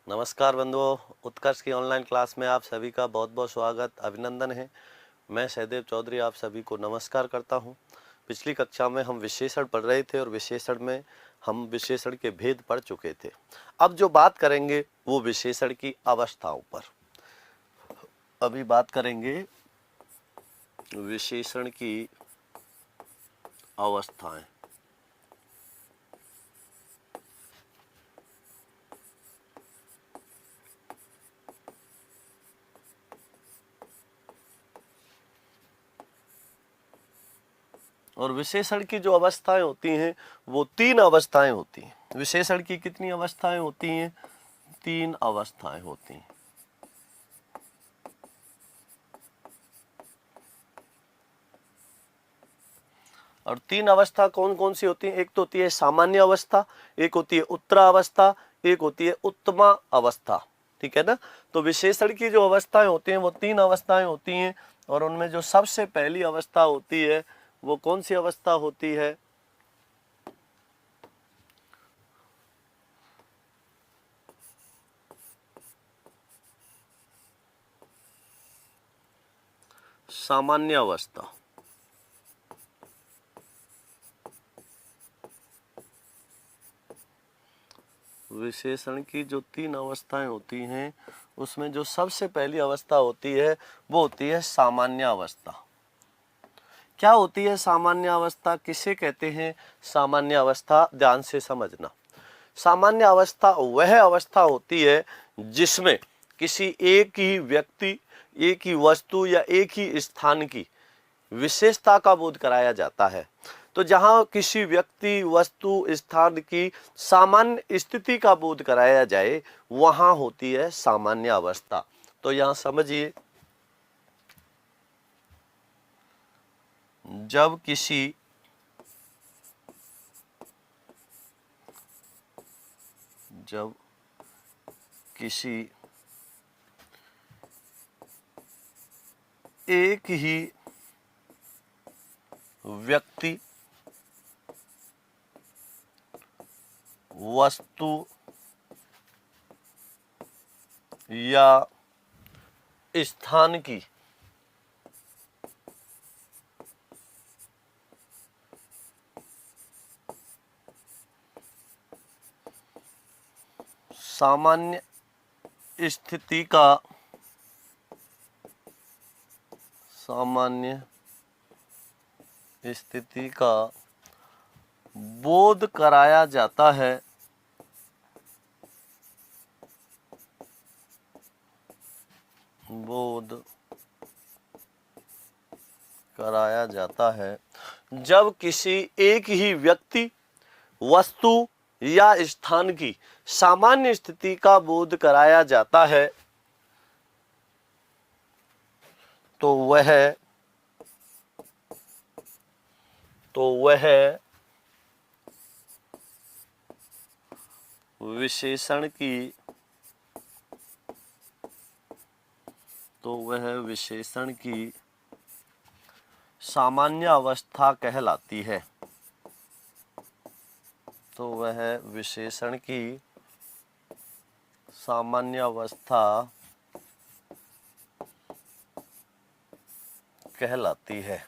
नमस्कार बंधुओं, उत्कर्ष की ऑनलाइन क्लास में आप सभी का बहुत बहुत स्वागत अभिनंदन है। मैं सहदेव चौधरी आप सभी को नमस्कार करता हूं। पिछली कक्षा में हम विशेषण पढ़ रहे थे और विशेषण में हम विशेषण के भेद पढ़ चुके थे। अब जो बात करेंगे वो विशेषण की अवस्थाओं पर। अभी बात करेंगे विशेषण की अवस्थाएं। और विशेषण की जो अवस्थाएं होती हैं वो 3 अवस्थाएं होती हैं। विशेषण की कितनी अवस्थाएं होती हैं? 3 अवस्थाएं होती हैं। और 3 अवस्था कौन कौन सी होती हैं? एक तो होती है सामान्य अवस्था, एक होती है उत्तरावस्था, एक होती है उत्तमा अवस्था। ठीक है ना? तो विशेषण की जो अवस्थाएं होती हैं वो 3 अवस्थाएं होती हैं और उनमें जो सबसे पहली अवस्था होती है वो कौन सी अवस्था होती है? सामान्य अवस्था। विशेषण की जो 3 अवस्थाएं होती हैं उसमें जो सबसे पहली अवस्था होती है वो होती है सामान्य अवस्था। क्या होती है सामान्य अवस्था? किसे कहते हैं सामान्य अवस्था? ध्यान से समझना। सामान्य अवस्था वह अवस्था होती है जिसमें किसी एक ही व्यक्ति, एक ही वस्तु या एक ही स्थान की विशेषता का बोध कराया जाता है। तो जहां किसी व्यक्ति, वस्तु, स्थान की सामान्य स्थिति का बोध कराया जाए वहां होती है सामान्य अवस्था। तो यहां समझिए, जब किसी एक ही व्यक्ति, वस्तु या स्थान की सामान्य स्थिति का बोध कराया जाता है, जब किसी एक ही व्यक्ति, वस्तु या स्थान की सामान्य स्थिति का बोध कराया जाता है तो वह विशेषण की सामान्य अवस्था कहलाती है। तो वह विशेषण की सामान्य अवस्था कहलाती है।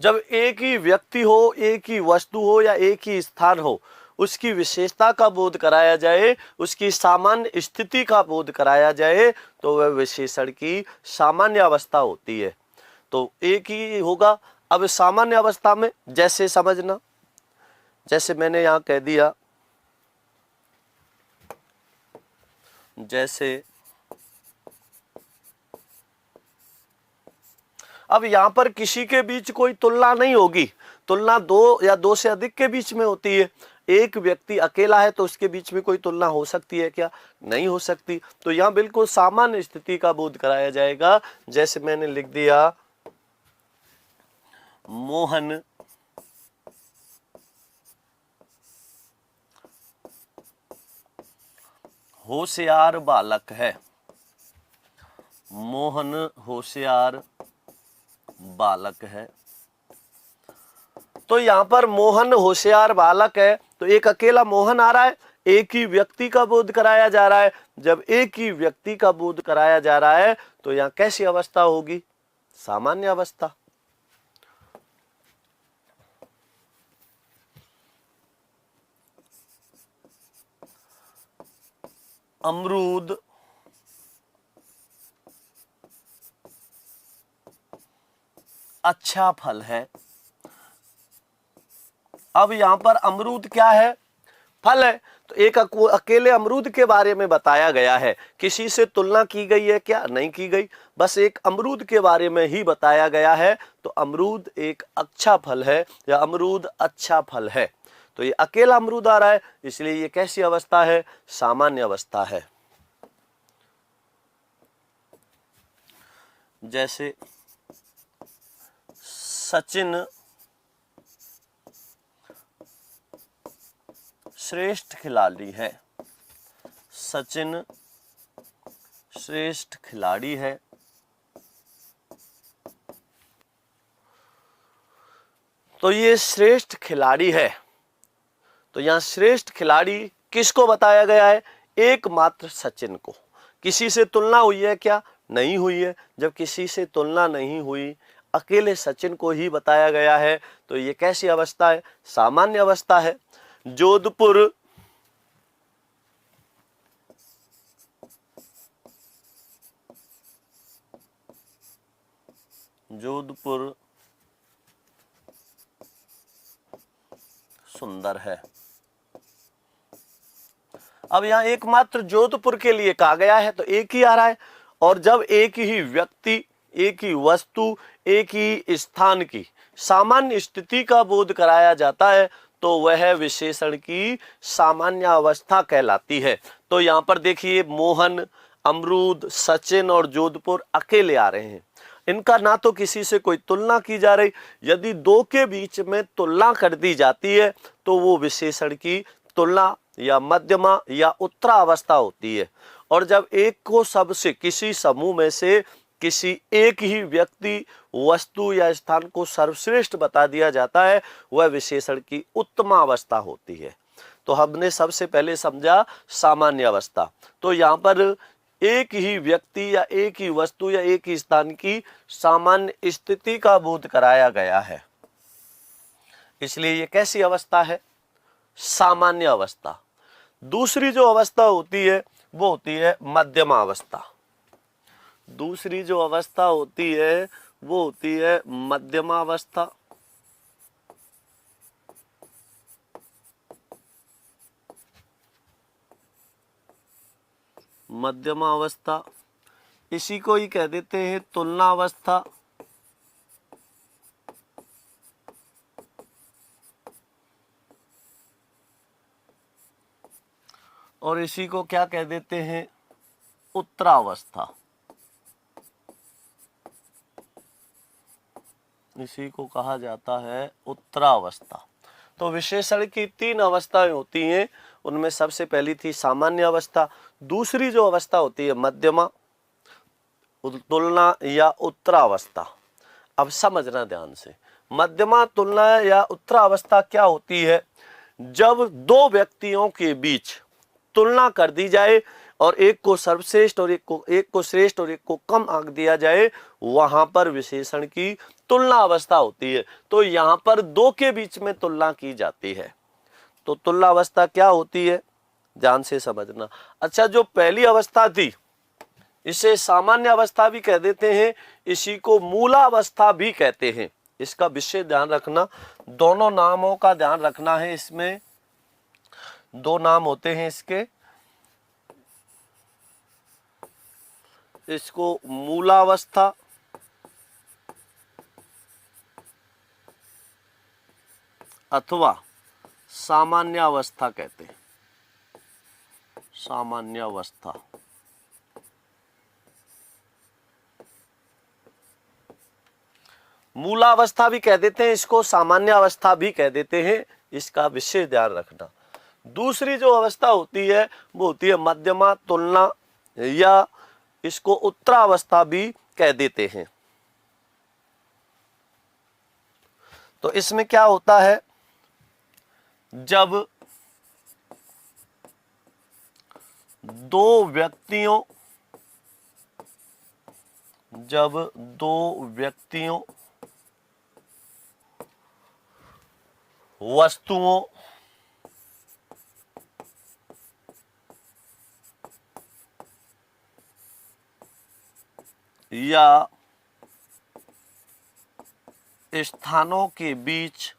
जब एक ही व्यक्ति हो, एक ही वस्तु हो या एक ही स्थान हो, उसकी विशेषता का बोध कराया जाए, उसकी सामान्य स्थिति का बोध कराया जाए तो वह विशेषण की सामान्य अवस्था होती है। तो एक ही होगा। अब सामान्य अवस्था में जैसे समझना, जैसे मैंने यहां कह दिया, जैसे अब यहां पर किसी के बीच कोई तुलना नहीं होगी। तुलना दो या दो से अधिक के बीच में होती है। एक व्यक्ति अकेला है तो उसके बीच में कोई तुलना हो सकती है क्या? नहीं हो सकती। तो यहां बिल्कुल सामान्य स्थिति का बोध कराया जाएगा। जैसे मैंने लिख दिया, मोहन होशियार बालक है। मोहन होशियार बालक है। तो यहां पर मोहन होशियार बालक है तो एक अकेला मोहन आ रहा है, एक ही व्यक्ति का बोध कराया जा रहा है। जब एक ही व्यक्ति का बोध कराया जा रहा है तो यहां कैसी अवस्था होगी? सामान्य अवस्था। अमरूद अच्छा फल है। अब यहां पर अमरूद क्या है? फल है। तो एक अकेले अमरूद के बारे में बताया गया है, किसी से तुलना की गई है क्या? नहीं की गई, बस एक अमरूद के बारे में ही बताया गया है। तो अमरूद एक अच्छा फल है या अमरूद अच्छा फल है। तो ये अकेला अमरूद आ रहा है, इसलिए ये कैसी अवस्था है? सामान्य अवस्था है। जैसे सचिन श्रेष्ठ खिलाड़ी है। सचिन श्रेष्ठ खिलाड़ी है। तो ये श्रेष्ठ खिलाड़ी है। तो यहां श्रेष्ठ खिलाड़ी किसको बताया गया है? एकमात्र सचिन को। किसी से तुलना हुई है क्या? नहीं हुई है। जब किसी से तुलना नहीं हुई, अकेले सचिन को ही बताया गया है, तो ये कैसी अवस्था है? सामान्य अवस्था है। जोधपुर जोधपुर सुंदर है। अब यहां एकमात्र जोधपुर के लिए कहा गया है, तो एक ही आ रहा है। और जब एक ही व्यक्ति, एक ही वस्तु, एक ही स्थान की सामान्य स्थिति का बोध कराया जाता है तो वह विशेषण की सामान्य अवस्था कहलाती है। तो यहां पर देखिए, मोहन, अमरूद, सचिन और जोधपुर अकेले आ रहे हैं। इनका ना तो किसी से कोई तुलना की जा रही। यदि दो के बीच में तुलना कर दी जाती है तो वो विशेषण की तुलना या मध्यमा या उत्तरावस्था होती है। और जब एक को सबसे, किसी समूह में से किसी एक ही व्यक्ति, वस्तु या स्थान को सर्वश्रेष्ठ बता दिया जाता है, वह विशेषण की उत्तम अवस्था होती है। तो हमने सबसे पहले समझा सामान्य अवस्था। तो यहाँ पर एक ही व्यक्ति या एक ही वस्तु या एक ही स्थान की सामान्य स्थिति का बोध कराया गया है, इसलिए ये कैसी अवस्था है? सामान्य अवस्था। दूसरी जो अवस्था होती है वो होती है मध्यमा अवस्था। दूसरी जो अवस्था होती है वो होती है मध्यमा अवस्था। मध्यमा अवस्था, इसी को ही कह देते हैं तुलना अवस्था। और इसी को क्या कह देते हैं? उत्तरावस्था। इसी को कहा जाता है उत्तरावस्था। तो विशेषण की तीन अवस्थाएं होती हैं। उनमें सबसे पहली थी सामान्य अवस्था। दूसरी जो अवस्था होती है मध्यमा, तुलना या उत्तरावस्था। अब समझना ध्यान से, मध्यमा, तुलना या उत्तरावस्था क्या होती है? जब दो व्यक्तियों के बीच तुलना कर दी जाए और एक को सर्वश्रेष्ठ और एक को श्रेष्ठ और एक को कम आंक दिया जाए, वहां पर विशेषण की तुलना अवस्था होती है। तो यहां पर दो के बीच में तुलना की जाती है। तो तुलना अवस्था क्या होती है? ध्यान से समझना। अच्छा, जो पहली अवस्था थी इसे सामान्य अवस्था भी कह देते हैं, इसी को मूलावस्था भी कहते हैं। इसका विशेष ध्यान रखना, दोनों नामों का ध्यान रखना है। इसमें दो नाम होते हैं इसके, इसको मूलावस्था अथवा सामान्य अवस्था कहते हैं। सामान्य अवस्था। मूलावस्था भी कह देते हैं, इसको सामान्य अवस्था भी कह देते हैं। इसका विशेष ध्यान रखना। दूसरी जो अवस्था होती है वो होती है मध्यमा, तुलना या इसको उत्तरावस्था भी कह देते हैं। तो इसमें क्या होता है? जब दो व्यक्तियों जब दो व्यक्तियों वस्तुओं या स्थानों के बीच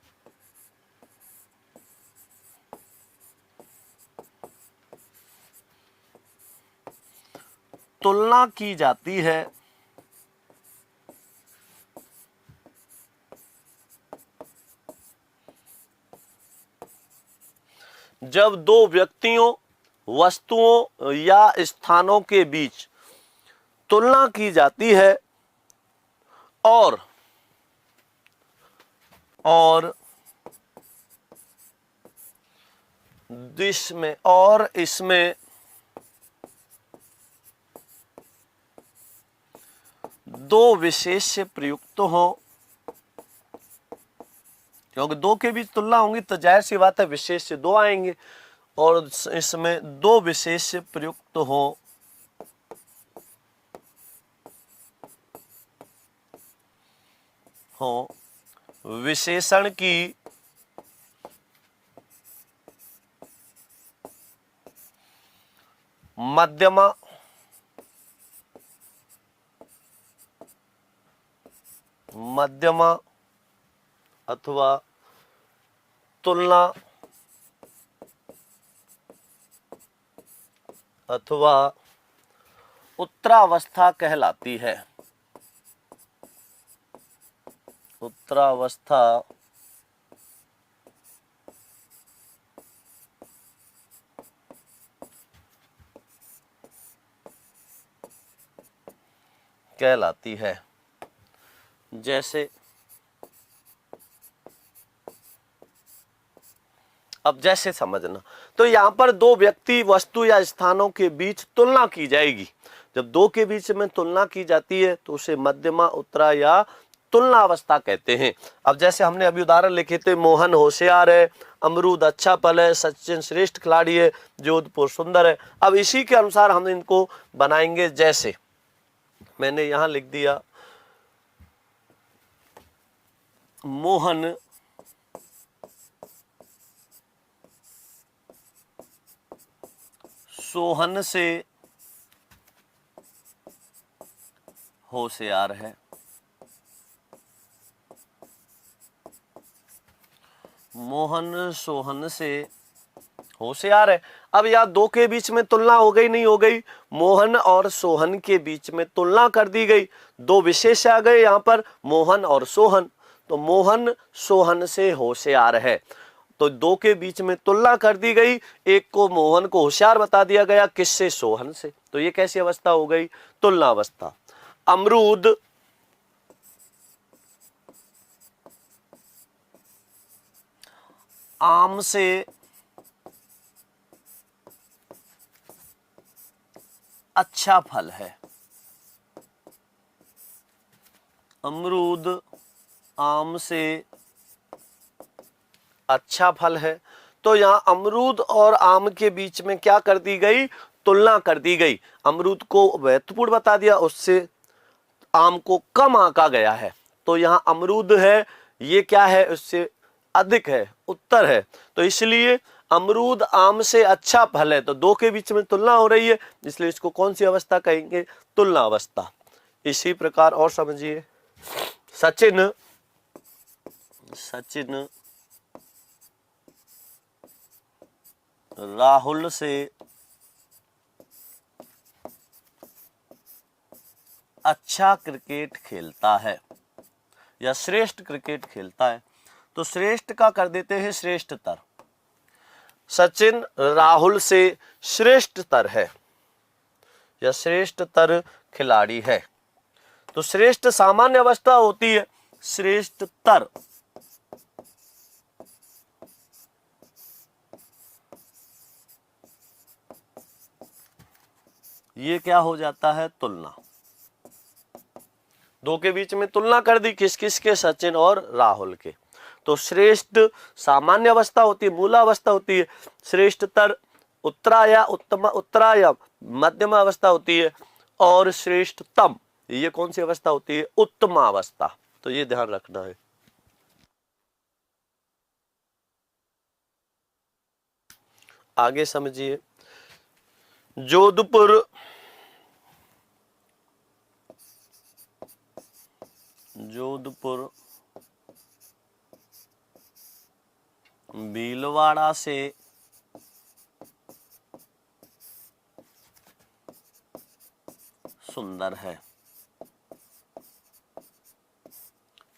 तुलना की जाती है, जब दो व्यक्तियों वस्तुओं या स्थानों के बीच तुलना की जाती है और इसमें दो विशेष्य प्रयुक्त हो, क्योंकि दो के बीच तुलना होंगी तो जाहिर सी बात है विशेष्य दो आएंगे, और इसमें दो विशेष्य प्रयुक्त हो विशेषण की मध्यमा अथवा तुलना अथवा उत्तरावस्था कहलाती है। उत्तरावस्था कहलाती है। जैसे अब जैसे समझना, तो यहां पर दो व्यक्ति वस्तु या स्थानों के बीच तुलना की जाएगी। जब दो के बीच में तुलना की जाती है तो उसे मध्यमा, उत्तरा या तुलना अवस्था कहते हैं। अब जैसे हमने अभी उदाहरण लिखे थे, मोहन होशियार है, अमरूद अच्छा फल है, सचिन श्रेष्ठ खिलाड़ी है, जोधपुर सुंदर है। अब इसी के अनुसार हम इनको बनाएंगे। जैसे मैंने यहां लिख दिया, मोहन सोहन से होशियार है। मोहन सोहन से होशियार है। अब यहाँ दो के बीच में तुलना हो गई, नहीं हो गई? मोहन और सोहन के बीच में तुलना कर दी गई, दो विशेष आ गए यहाँ पर, मोहन और सोहन। तो मोहन सोहन से होशियार है, तो दो के बीच में तुलना कर दी गई, एक को मोहन को होशियार बता दिया गया, किससे? सोहन से। तो ये कैसी अवस्था हो गई? तुलना अवस्था। अमरूद आम से अच्छा फल है। अमरूद आम से अच्छा फल है। तो यहाँ अमरूद और आम के बीच में क्या कर दी गई? तुलना कर दी गई। अमरूद को महत्वपूर्ण बता दिया, उससे आम को कम आंका गया है। तो यहाँ अमरूद है, ये क्या है? उससे अधिक है, उत्तर है। तो इसलिए अमरूद आम से अच्छा फल है, तो दो के बीच में तुलना हो रही है, इसलिए इसको कौन सी अवस्था कहेंगे? तुलना अवस्था। इसी प्रकार और समझिए, सचिन राहुल से अच्छा क्रिकेट खेलता है या श्रेष्ठ क्रिकेट खेलता है। तो श्रेष्ठ का कर देते हैं श्रेष्ठतर। सचिन राहुल से श्रेष्ठतर है या श्रेष्ठतर खिलाड़ी है। तो श्रेष्ठ सामान्य अवस्था होती है, श्रेष्ठतर ये क्या हो जाता है? तुलना। दो के बीच में तुलना कर दी, किस किस के? सचिन और राहुल के। तो श्रेष्ठ सामान्य अवस्था होती है, मूला अवस्था होती है, श्रेष्ठतर उत्तरा या उत्तम, उत्तरा या मध्यम अवस्था होती है, और श्रेष्ठतम ये कौन सी अवस्था होती है? उत्तम अवस्था। तो ये ध्यान रखना है। आगे समझिए, जोधपुर भीलवाड़ा से सुंदर है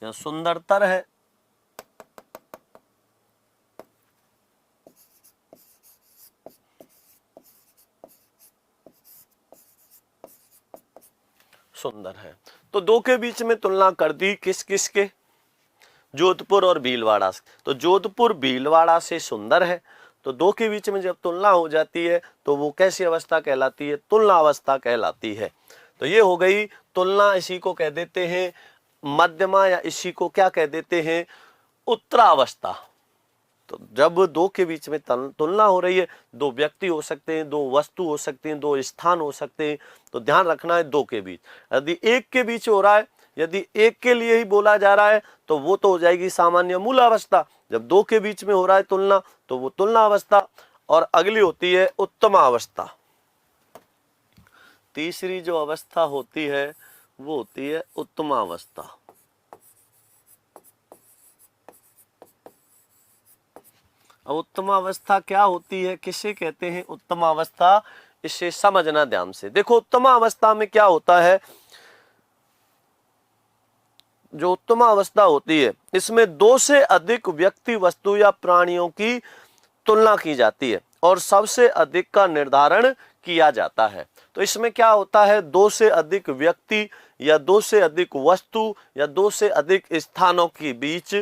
या सुंदरतर है। सुंदर है। तो दो के बीच में तुलना कर दी, किस किस के? जोधपुर और भीलवाड़ा से। तो जोधपुर भीलवाड़ा से सुंदर है, तो दो के बीच में जब तुलना हो जाती है तो वो कैसी अवस्था कहलाती है? तुलना अवस्था कहलाती है। तो ये हो गई तुलना, इसी को कह देते हैं मध्यमा, या इसी को क्या कह देते हैं? उत्तरावस्था। तो जब दो के बीच में तुलना हो रही है, दो व्यक्ति हो सकते हैं, दो वस्तु हो सकते हैं, दो स्थान हो सकते हैं, तो ध्यान रखना है दो के बीच। यदि एक के बीच हो रहा है, यदि एक के लिए ही बोला जा रहा है, तो वो तो हो जाएगी सामान्य मूल अवस्था। जब दो के बीच में हो रहा है तुलना, तो वो तुलना अवस्था। और अगली होती है उत्तम अवस्था। तीसरी जो अवस्था होती है वो होती है उत्तम अवस्था। अब उत्तम अवस्था क्या होती है, किसे कहते हैं उत्तम अवस्था? इसे समझना ध्यान से। देखो, उत्तम अवस्था में क्या होता है? जो उत्तम अवस्था होती है, इसमें दो से अधिक व्यक्ति, वस्तु या प्राणियों की तुलना की जाती है और सबसे अधिक का निर्धारण किया जाता है। तो इसमें क्या होता है? दो से अधिक व्यक्ति या दो से अधिक वस्तु या दो से अधिक स्थानों के बीच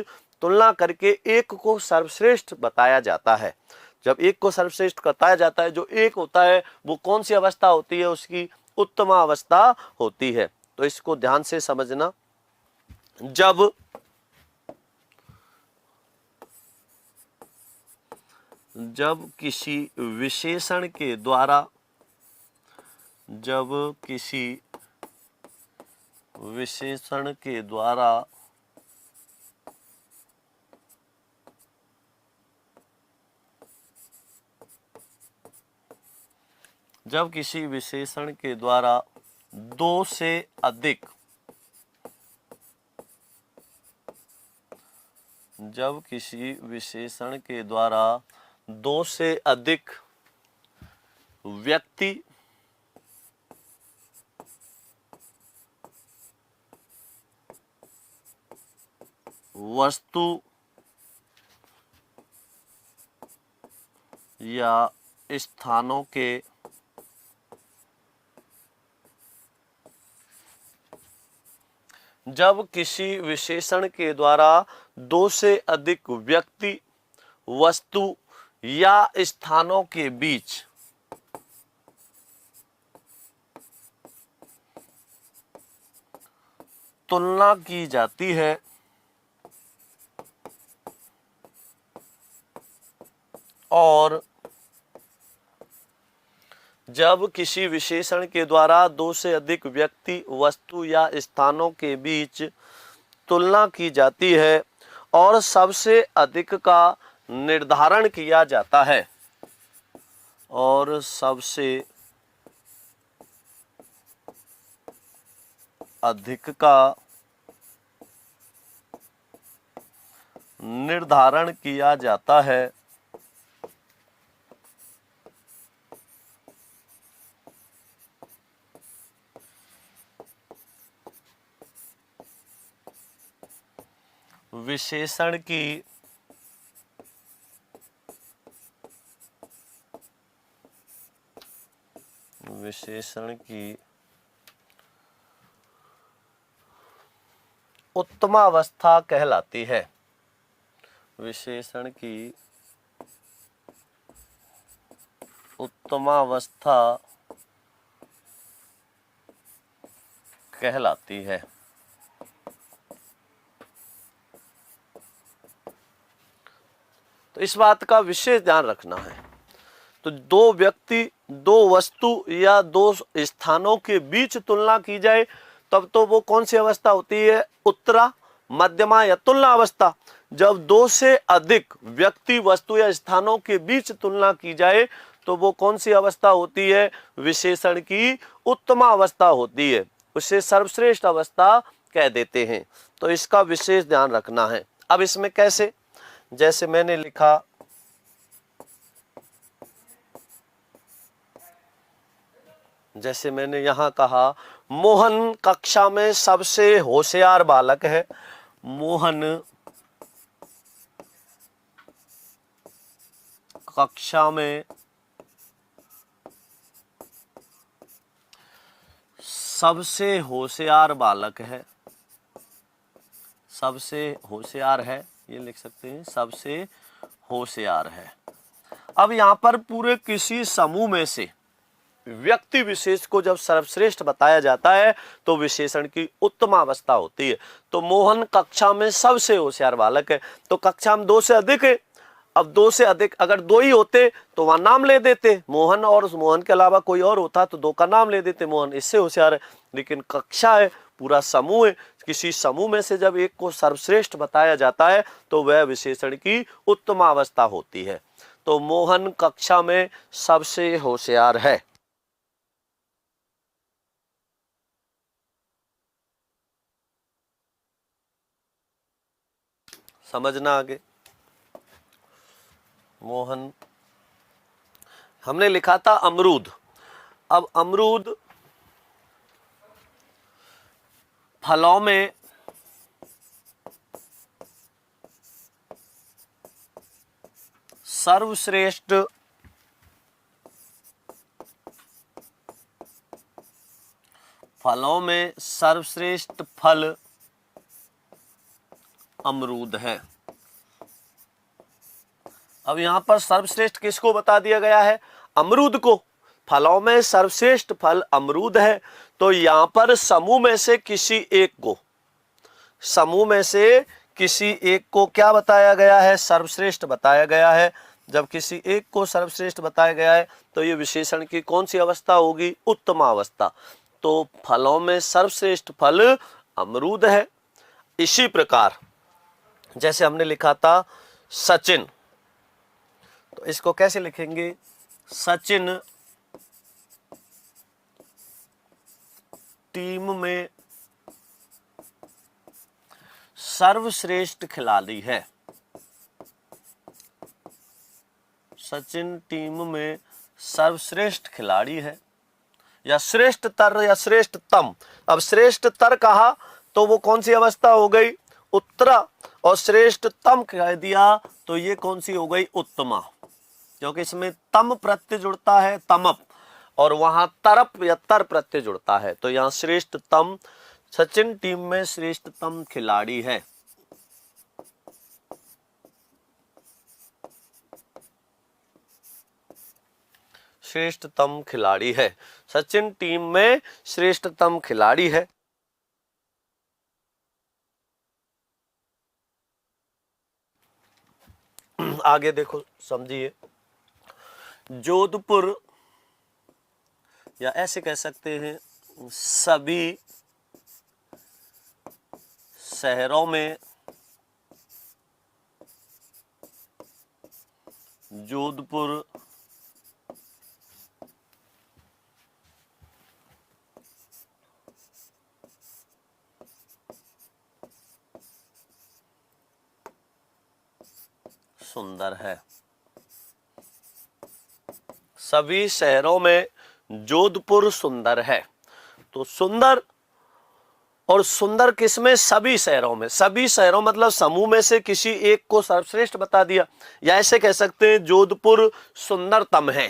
तुलना करके एक को सर्वश्रेष्ठ बताया जाता है। जब एक को सर्वश्रेष्ठ बताया जाता है, जो एक होता है वो कौन सी अवस्था होती है? उसकी उत्तम अवस्था होती है। तो इसको ध्यान से समझना। जब किसी विशेषण के द्वारा जब किसी विशेषण के द्वारा दो से अधिक व्यक्ति, वस्तु या स्थानों के जब किसी विशेषण के द्वारा दो से अधिक व्यक्ति, वस्तु या स्थानों के बीच तुलना की जाती है और जब किसी विशेषण के द्वारा दो से अधिक व्यक्ति, वस्तु या स्थानों के बीच तुलना की जाती है और सबसे अधिक का निर्धारण किया जाता है और सबसे अधिक का निर्धारण किया जाता है विशेषण की उत्तम अवस्था कहलाती है। विशेषण की उत्तम अवस्था कहलाती है। तो इस बात का विशेष ध्यान रखना है। तो दो व्यक्ति, दो वस्तु या दो स्थानों के बीच तुलना की जाए तब तो वो कौन सी अवस्था होती है? उत्तरा, मध्यमा या तुलना अवस्था। जब दो से अधिक व्यक्ति, वस्तु या स्थानों के बीच तुलना की जाए तो वो कौन सी अवस्था होती है? विशेषण की उत्तमा अवस्था होती है, उसे सर्वश्रेष्ठ अवस्था कह देते हैं। तो इसका विशेष ध्यान रखना है। अब इसमें कैसे? जैसे मैंने लिखा, जैसे मैंने यहां कहा, मोहन कक्षा में सबसे होशियार बालक है। मोहन कक्षा में सबसे होशियार बालक है, सबसे होशियार है, ये लिख सकते हैं, सबसे होशियार है। अब यहां पर पूरे किसी समूह में से व्यक्ति विशेष को जब सर्वश्रेष्ठ बताया जाता है तो विशेषण की उत्तम अवस्था होती है। तो मोहन कक्षा में सबसे होशियार बालक है, तो कक्षा में दो से अधिक है। अब दो से अधिक, अगर दो ही होते तो वहां नाम ले देते मोहन, और उस मोहन के अलावा कोई और होता तो दो का नाम ले देते, मोहन इससे होशियार है। लेकिन कक्षा है, पूरा समूह है, किसी समूह में से जब एक को सर्वश्रेष्ठ बताया जाता है तो वह विशेषण की उत्तम अवस्था होती है। तो मोहन कक्षा में सबसे होशियार है। समझना आगे। मोहन, हमने लिखा था अमरूद। अब अमरूद फलों में सर्वश्रेष्ठ फलों में सर्वश्रेष्ठ फल अमरूद है। अब यहां पर सर्वश्रेष्ठ किसको बता दिया गया है? अमरूद को। फलों में सर्वश्रेष्ठ फल अमरूद है, तो यहां पर समूह में से किसी एक को, समूह में से किसी एक को क्या बताया गया है? सर्वश्रेष्ठ बताया गया है। जब किसी एक को सर्वश्रेष्ठ बताया गया है तो ये विशेषण की कौन सी अवस्था होगी? उत्तम अवस्था। तो फलों में सर्वश्रेष्ठ फल अमरूद है। इसी प्रकार जैसे हमने लिखा था सचिन, तो इसको कैसे लिखेंगे? सचिन टीम में सर्वश्रेष्ठ खिलाड़ी है। सचिन टीम में सर्वश्रेष्ठ खिलाड़ी है, या श्रेष्ठतर या श्रेष्ठतम। अब श्रेष्ठतर कहा तो वो कौन सी अवस्था हो गई? उत्तरा, और श्रेष्ठतम कह दिया तो ये कौन सी हो गई? उत्तमा, क्योंकि इसमें तम प्रत्यय जुड़ता है, तमप, और वहां तरप या तर प्रत्यय जुड़ता है। तो यहाँ श्रेष्ठतम, सचिन टीम में श्रेष्ठतम खिलाड़ी है। श्रेष्ठतम खिलाड़ी है, सचिन टीम में श्रेष्ठतम खिलाड़ी है। आगे देखो, समझिए। जोधपुर, या ऐसे कह सकते हैं, सभी शहरों में जोधपुर सुंदर है। सभी शहरों में जोधपुर सुंदर है। तो सुंदर, और सुंदर किसमें? सभी शहरों में। सभी शहरों मतलब समूह में से किसी एक को सर्वश्रेष्ठ बता दिया, या ऐसे कह सकते हैं जोधपुर सुंदरतम है।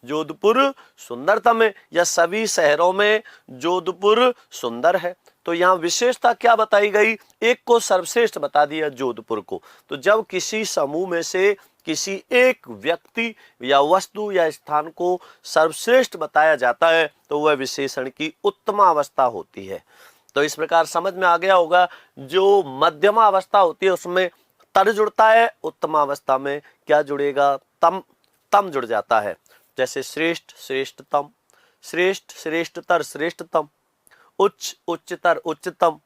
जोधपुर सुंदरतम है, या सभी शहरों में जोधपुर सुंदर है। तो यहाँ विशेषता क्या बताई गई? एक को सर्वश्रेष्ठ बता दिया, जोधपुर को। तो जब किसी समूह में से किसी एक व्यक्ति या वस्तु या स्थान को सर्वश्रेष्ठ बताया जाता है तो वह विशेषण की उत्तम अवस्था होती है। तो इस प्रकार समझ में आ गया होगा, जो मध्यमा अवस्था होती है उसमें तर जुड़ता है, उत्तम अवस्था में क्या जुड़ेगा? तम तम जुड़ जाता है, जैसे श्रेष्ठ श्रेष्ठतम, श्रेष्ठ श्रेष्ठतर श्रेष्ठतम, उच्च उच्चतर उच्चतम।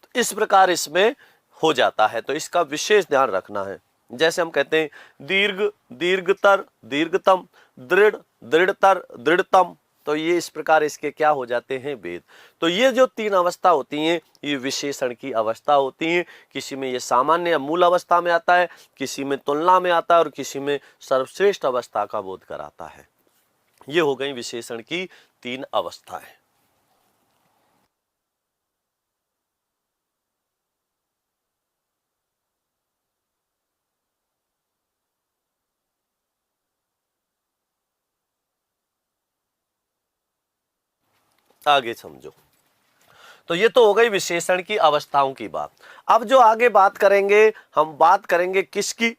तो इस प्रकार इसमें हो जाता है, तो इसका विशेष ध्यान रखना है। जैसे हम कहते हैं दीर्घ दीर्घतर दीर्घतम, दृढ़ दृढ़तर दृढ़तम, तो ये इस प्रकार इसके क्या हो जाते हैं, भेद। तो ये जो तीन अवस्था होती हैं ये विशेषण की अवस्था होती हैं। किसी में ये सामान्य या मूल अवस्था में आता है, किसी में तुलना में आता है और किसी में सर्वश्रेष्ठ अवस्था का बोध कराता है। ये हो गई विशेषण की तीन अवस्थाएं। आगे समझो। तो ये तो हो गई विशेषण की अवस्थाओं की बात। अब जो आगे बात करेंगे, हम बात करेंगे किसकी,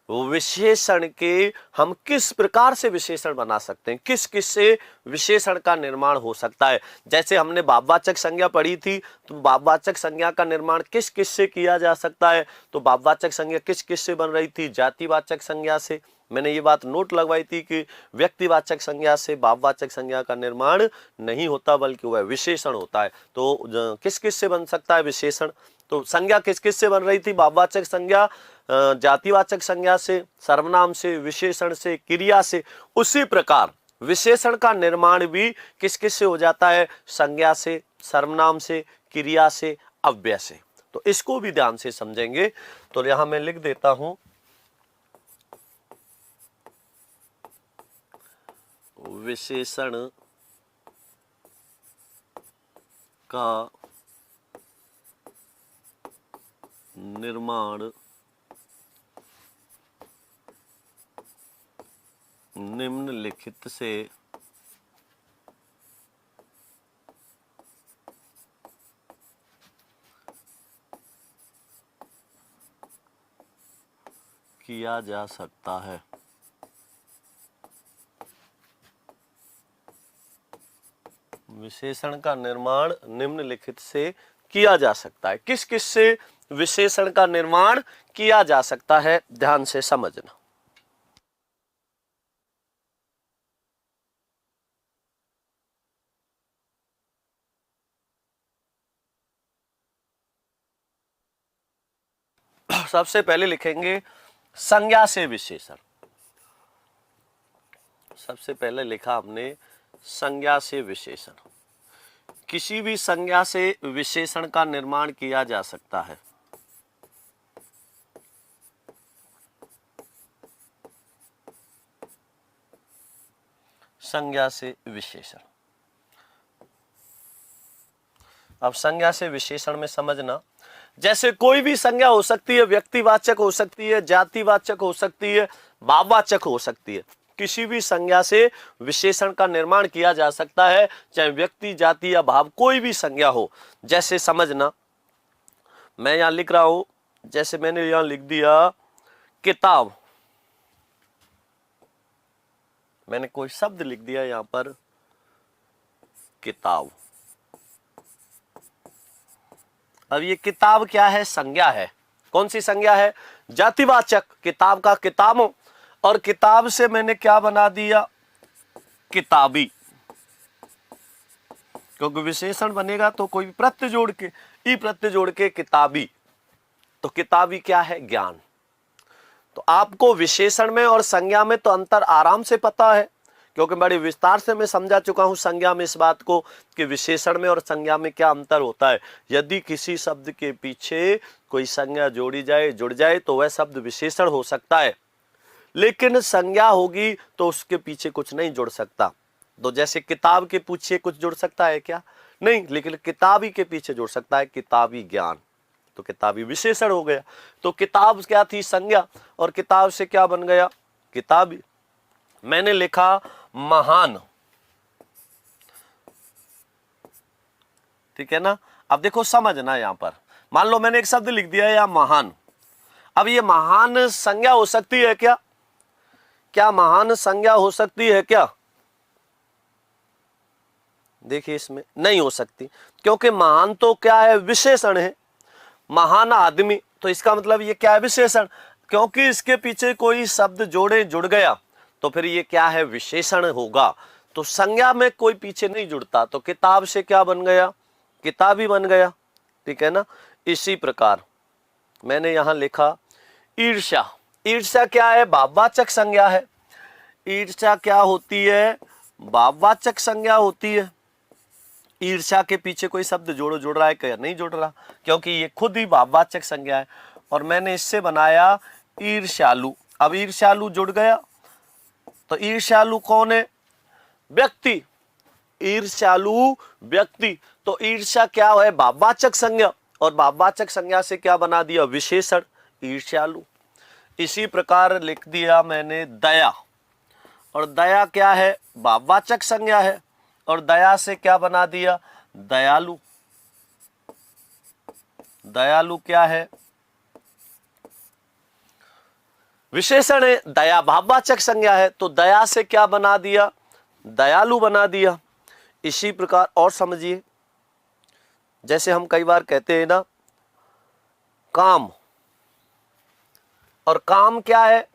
विशेषण के हम किस प्रकार से विशेषण बना सकते हैं, किस किस से विशेषण का निर्माण हो सकता है। जैसे हमने भाववाचक संज्ञा पढ़ी थी, तो भाववाचक संज्ञा का निर्माण किस किस से किया जा सकता है। तो भाववाचक संज्ञा किस किस से बन रही थी, जातिवाचक संज्ञा से। मैंने ये बात नोट लगवाई थी कि व्यक्तिवाचक संज्ञा से भाववाचक संज्ञा का निर्माण नहीं होता, बल्कि वह विशेषण होता है। तो किस किस से बन सकता है विशेषण, तो संज्ञा किस किस से बन रही थी, भाववाचक संज्ञा जातिवाचक संज्ञा से, सर्वनाम से, विशेषण से, क्रिया से। उसी प्रकार विशेषण का निर्माण भी किस किस से हो जाता है, संज्ञा से, सर्वनाम से, क्रिया से, अव्यय से। तो इसको भी ध्यान से समझेंगे। तो यहां मैं लिख देता हूं, विशेषण का निर्माण निम्नलिखित से किया जा सकता है। विशेषण का निर्माण निम्नलिखित से किया जा सकता है। किस किस से विशेषण का निर्माण किया जा सकता है, ध्यान से समझना। सबसे पहले लिखेंगे संज्ञा से विशेषण। सबसे पहले लिखा हमने संज्ञा से विशेषण। किसी भी संज्ञा से विशेषण का निर्माण किया जा सकता है। संज्ञा से विशेषण। अब संज्ञा से विशेषण में समझना, जैसे कोई भी संज्ञा हो सकती है, व्यक्तिवाचक हो सकती है, जातिवाचक हो सकती है, भाववाचक हो सकती है। किसी भी संज्ञा से विशेषण का निर्माण किया जा सकता है, चाहे व्यक्ति, जाति या भाव, कोई भी संज्ञा हो। जैसे समझना, मैं यहां लिख रहा हूं, जैसे मैंने यहां लिख दिया किताब, मैंने कोई शब्द लिख दिया यहां पर किताब। अब ये किताब क्या है, संज्ञा है। कौन सी संज्ञा है, जातिवाचक, किताब का किताबों, और किताब से मैंने क्या बना दिया, किताबी। क्योंकि विशेषण बनेगा तो कोई प्रत्यय जोड़ के, ई प्रत्यय जोड़ के किताबी, तो किताबी क्या है, ज्ञान। तो आपको विशेषण में और संज्ञा में तो अंतर आराम से पता है, क्योंकि बड़े विस्तार से मैं समझा चुका हूं संज्ञा में इस बात को कि विशेषण में और संज्ञा में क्या अंतर होता है। यदि किसी शब्द के पीछे कोई संज्ञा जोड़ी जाए, जुड़ जाए, तो वह शब्द विशेषण हो सकता है, लेकिन संज्ञा होगी तो उसके पीछे कुछ नहीं जुड़ सकता। तो जैसे किताब के पीछे कुछ जुड़ सकता है क्या, नहीं, लेकिन किताबी के पीछे जुड़ सकता है, किताबी ज्ञान, तो किताबी विशेषण हो गया। तो किताब क्या थी, संज्ञा, और किताब से क्या बन गया, किताबी। मैंने लिखा महान, ठीक है ना। अब देखो समझना, यहां पर मान लो मैंने एक शब्द लिख दिया है यहां महान। अब ये महान संज्ञा हो सकती है क्या, क्या महान संज्ञा हो सकती है क्या, देखिए इसमें नहीं हो सकती, क्योंकि महान तो क्या है, विशेषण है। महान आदमी, तो इसका मतलब ये क्या है, विशेषण। क्योंकि इसके पीछे कोई शब्द जोड़े जुड़ गया तो फिर ये क्या है, विशेषण होगा। तो संज्ञा में कोई पीछे नहीं जुड़ता, तो किताब से क्या बन गया, किताबी बन गया, ठीक है ना। इसी प्रकार मैंने यहां लिखा ईर्ष्या। ईर्ष्या क्या है, भाववाचक संज्ञा है। ईर्ष्या क्या होती है, भाववाचक संज्ञा होती है। ईर्ष्या के पीछे कोई शब्द जुड़ रहा है क्या, नहीं जुड़ रहा, क्योंकि ये खुद ही भाववाचक संज्ञा है। और मैंने इससे बनाया ईर्ष्यालु। अब ईर्ष्यालु जुड़ गया, तो ईर्ष्यालु कौन है, व्यक्ति। ईर्ष्यालु व्यक्ति, तो ईर्ष्या क्या है, भाववाचक संज्ञा, और भाववाचक संज्ञा से क्या बना दिया, विशेषण, ईर्ष्यालु। इसी प्रकार लिख दिया मैंने दया, और दया क्या है, भाववाचक संज्ञा है, और दया से क्या बना दिया, दयालु। दयालु क्या है, विशेषण है, दया भाववाचक संज्ञा है, तो दया से क्या बना दिया, दयालु बना दिया। इसी प्रकार और समझिए, जैसे हम कई बार कहते हैं ना काम, और काम क्या है,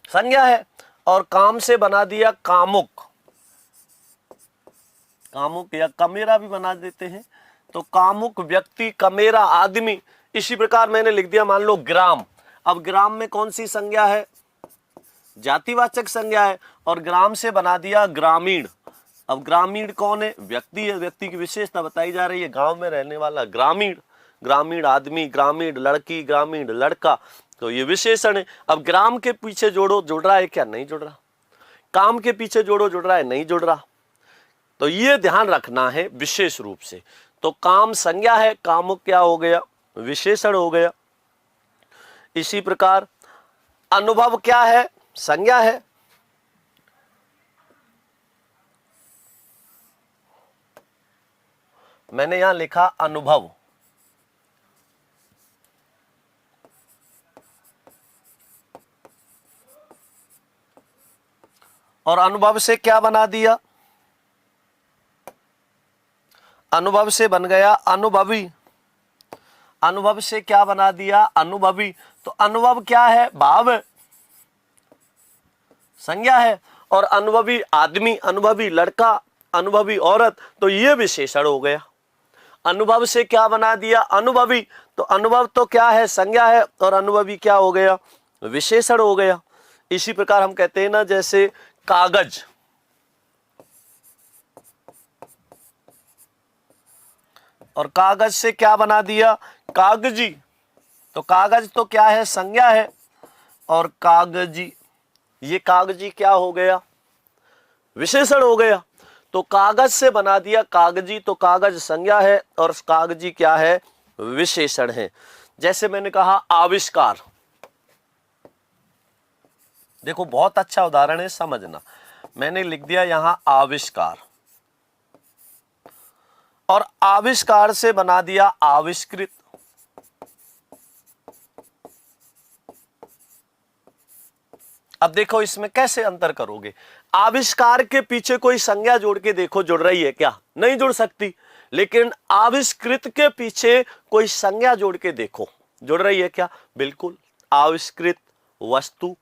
संज्ञा है, और काम से बना दिया कामुक। कामुक या कमेरा भी बना देते हैं, तो कामुक व्यक्ति, कमेरा आदमी। इसी प्रकार मैंने लिख दिया मान लो ग्राम। अब ग्राम में कौन सी संज्ञा है, जातिवाचक संज्ञा है, और ग्राम से बना दिया ग्रामीण। अब ग्रामीण कौन है, व्यक्ति है, व्यक्ति की विशेषता बताई जा रही है, गांव में रहने वाला ग्रामीण। ग्रामीण आदमी, ग्रामीण लड़की, ग्रामीण लड़का, तो ये विशेषण है। अब ग्राम के पीछे जोड़ो जुड़ रहा है क्या, नहीं जुड़ रहा। काम के पीछे जोड़ो जुड़ रहा है, नहीं जुड़ रहा। तो ये ध्यान रखना है विशेष रूप से। तो काम संज्ञा है, कामुक क्या हो गया, विशेषण हो गया। इसी प्रकार अनुभव क्या है, संज्ञा है, मैंने यहां लिखा अनुभव। और अनुभव से क्या बना दिया, अनुभव से बन गया अनुभवी। अनुभव से क्या बना दिया, अनुभवी। तो अनुभव क्या है, भाव है, संज्ञा है, और अनुभवी आदमी, अनुभवी लड़का, अनुभवी औरत, तो ये विशेषण हो गया। अनुभव से क्या बना दिया, अनुभवी। तो अनुभव तो क्या है, संज्ञा है, और अनुभवी क्या हो गया, विशेषण हो गया। इसी प्रकार हम कहते हैं ना, जैसे कागज, और कागज से क्या बना दिया, कागजी। तो कागज तो क्या है, संज्ञा है, और कागजी, ये कागजी क्या हो गया, विशेषण हो गया। तो कागज से बना दिया कागजी, तो कागज संज्ञा है और कागजी क्या है, विशेषण है। जैसे मैंने कहा आविष्कार, देखो बहुत अच्छा उदाहरण है, समझना। मैंने लिख दिया यहां आविष्कार, और आविष्कार से बना दिया आविष्कृत। अब देखो इसमें कैसे अंतर करोगे, आविष्कार के पीछे कोई संज्ञा जोड़ के देखो जुड़ रही है क्या, नहीं जुड़ सकती। लेकिन आविष्कृत के पीछे कोई संज्ञा जोड़ के देखो जुड़ रही है क्या, बिल्कुल। आविष्कृत वस्तु,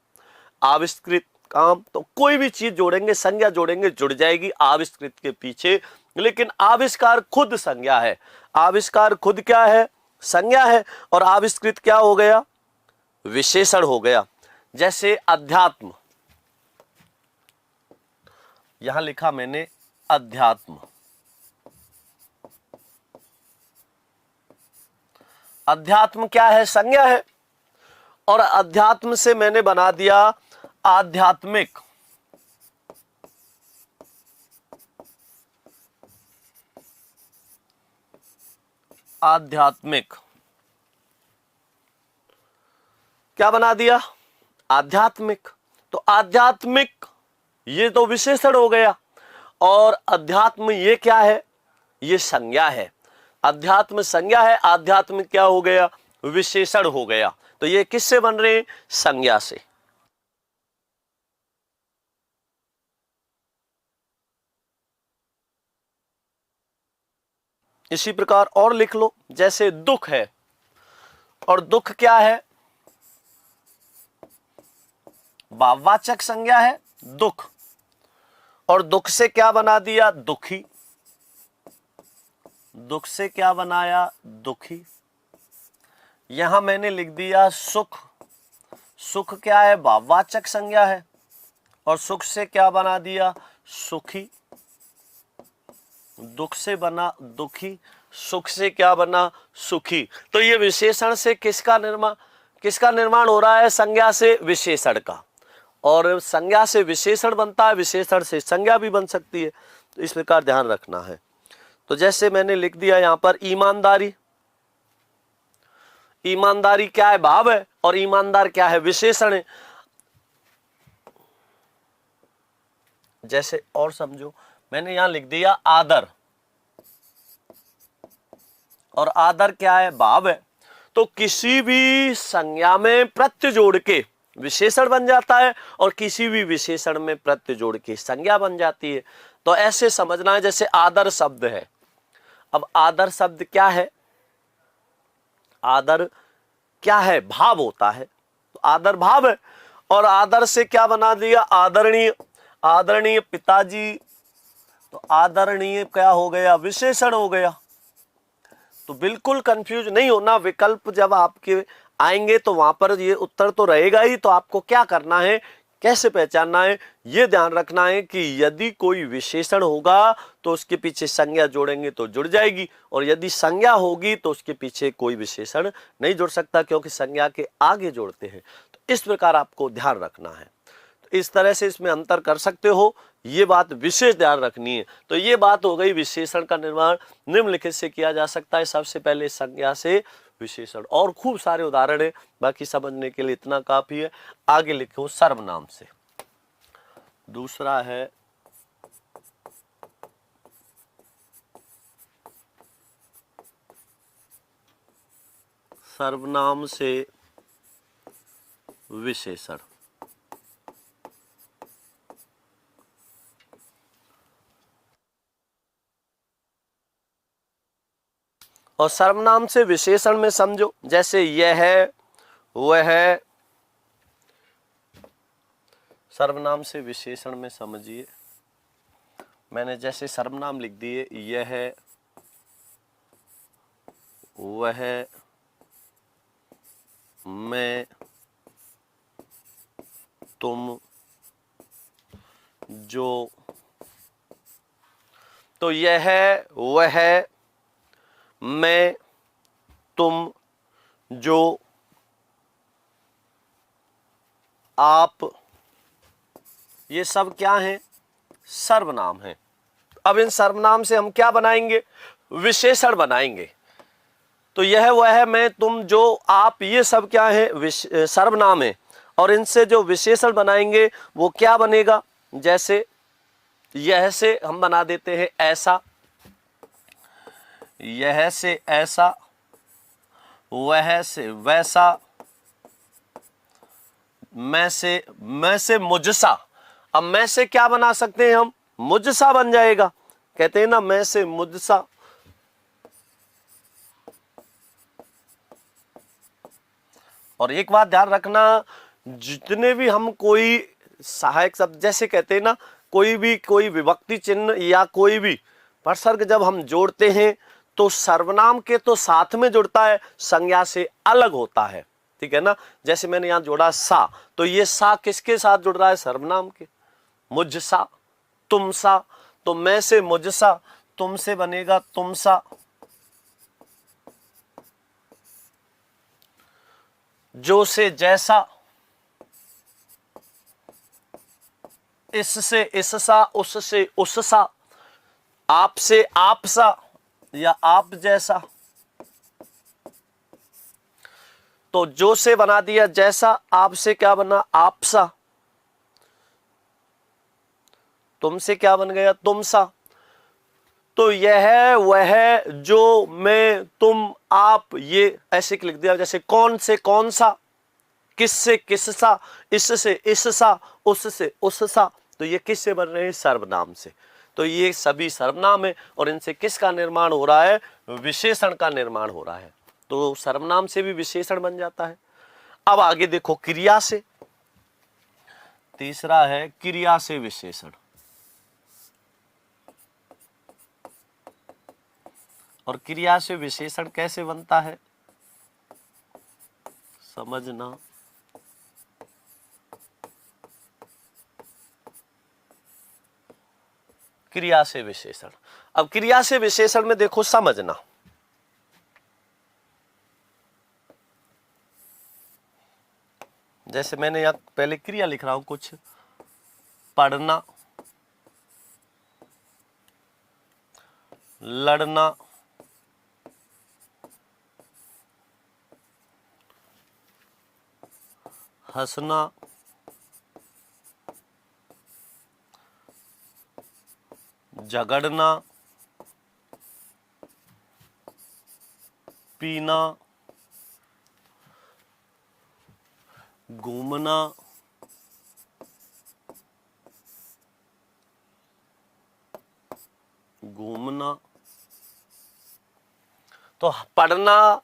आविष्कृत काम, तो कोई भी चीज जोड़ेंगे, संज्ञा जोड़ेंगे, जुड़ जाएगी आविष्कृत के पीछे। लेकिन आविष्कार खुद संज्ञा है, आविष्कार खुद क्या है, संज्ञा है, और आविष्कृत क्या हो गया, विशेषण हो गया। जैसे अध्यात्म, यहां लिखा मैंने अध्यात्म। अध्यात्म क्या है, संज्ञा है, और अध्यात्म से मैंने बना दिया आध्यात्मिक। आध्यात्मिक क्या बना दिया, आध्यात्मिक। तो आध्यात्मिक ये तो विशेषण हो गया, और अध्यात्म ये क्या है, ये संज्ञा है। अध्यात्म संज्ञा है, आध्यात्म क्या हो गया, विशेषण हो गया। तो ये किससे बन रहे हैं, संज्ञा से। इसी प्रकार और लिख लो, जैसे दुख है, और दुख क्या है? भाववाचक संज्ञा है दुख, और दुख से क्या बना दिया? दुखी। दुख से क्या बनाया? दुखी। यहां मैंने लिख दिया सुख। सुख क्या है? भाववाचक संज्ञा है, और सुख से क्या बना दिया? सुखी। दुख से बना दुखी, सुख से क्या बना? सुखी। तो ये विशेषण से किसका निर्माण हो रहा है? संज्ञा से विशेषण का, और संज्ञा से विशेषण बनता है, विशेषण से संज्ञा भी बन सकती है। तो इस प्रकार ध्यान रखना है। तो जैसे मैंने लिख दिया यहां पर ईमानदारी। ईमानदारी क्या है? भाव है, और ईमानदार क्या है? विशेषण है। जैसे और समझो, मैंने यहां लिख दिया आदर, और आदर क्या है? भाव है। तो किसी भी संज्ञा में प्रत्यय जोड़ के विशेषण बन जाता है, और किसी भी विशेषण में प्रत्यय जोड़ के संज्ञा बन जाती है। तो ऐसे समझना है, जैसे आदर शब्द है। अब आदर शब्द क्या है? आदर क्या है? भाव होता है। तो आदर भाव है, और आदर से क्या बना दिया? आदरणीय। आदरणीय पिताजी, तो आदरणीय क्या हो गया? विशेषण हो गया। तो बिल्कुल कंफ्यूज नहीं होना, विकल्प जब आपके आएंगे तो वहां पर ये उत्तर तो रहेगा ही। तो आपको क्या करना है, कैसे पहचानना है, ये ध्यान रखना है कि यदि कोई विशेषण होगा तो उसके पीछे संज्ञा जोड़ेंगे तो जुड़ जाएगी, और यदि संज्ञा होगी तो उसके पीछे कोई विशेषण नहीं जुड़ सकता, क्योंकि संज्ञा के आगे जोड़ते हैं। तो इस प्रकार आपको ध्यान रखना है। तो इस तरह से इसमें अंतर कर सकते हो, ये बात विशेष ध्यान रखनी है। तो ये बात हो गई, विशेषण का निर्माण निम्नलिखित से किया जा सकता है। सबसे पहले संज्ञा से विशेषण, और खूब सारे उदाहरण है, बाकी समझने के लिए इतना काफी है। आगे लिखो सर्वनाम से। दूसरा है सर्वनाम से विशेषण। और सर्वनाम से विशेषण में समझो, जैसे यह है, वह है। सर्वनाम से विशेषण में समझिए, मैंने जैसे सर्वनाम लिख दिए, यह है, वह है, मैं, तुम, जो। तो यह है, वह है, मैं, तुम, जो, आप, ये सब क्या हैं? सर्वनाम हैं। अब इन सर्वनाम से हम क्या बनाएंगे? विशेषण बनाएंगे। तो यह, वह है, मैं, तुम, जो, आप, ये सब क्या है? सर्वनाम है। और इनसे जो विशेषण बनाएंगे वो क्या बनेगा? जैसे यह से हम बना देते हैं ऐसा, यह से ऐसा, वह से वैसा, मैं से मुझसा। अब मैं से क्या बना सकते हैं हम? मुझसा बन जाएगा। कहते हैं ना, मैं से मुझसा। और एक बात ध्यान रखना, जितने भी हम कोई सहायक शब्द, जैसे कहते हैं ना, कोई विभक्ति चिन्ह या कोई भी प्रसर्ग जब हम जोड़ते हैं तो सर्वनाम के तो साथ में जुड़ता है, संज्ञा से अलग होता है। ठीक है ना? जैसे मैंने यहां जोड़ा सा, तो ये सा किसके साथ जुड़ रहा है? सर्वनाम के। मुझसा, तुमसा। तो मैं से मुझसा, तुमसे बनेगा तुमसा। जो से जैसा, इससे इससा, उससे उससा, आप से आपसा या आप जैसा। तो जो से बना दिया जैसा, आप से क्या बना? आपसा। तुमसे क्या बन गया? तुमसा। तो यह, वह, जो, मैं, तुम, आप, ये ऐसे लिख दिया। जैसे कौन से कौन सा, किससे किससा, इससे इससा, उससे उससा। तो ये किससे बन रहे हैं? सर्वनाम से। तो ये सभी सर्वनाम है, और इनसे किसका निर्माण हो रहा है? विशेषण का निर्माण हो रहा है, तो सर्वनाम से भी विशेषण बन जाता है। अब आगे देखो क्रिया से, तीसरा है क्रिया से विशेषण। और क्रिया से विशेषण कैसे बनता है समझना। क्रिया से विशेषण, अब क्रिया से विशेषण में देखो समझना, जैसे मैंने यहां पहले क्रिया लिख रहा हूं कुछ, पढ़ना, लड़ना, हंसना, झगड़ना, पीना, घूमना, तो पढ़ना,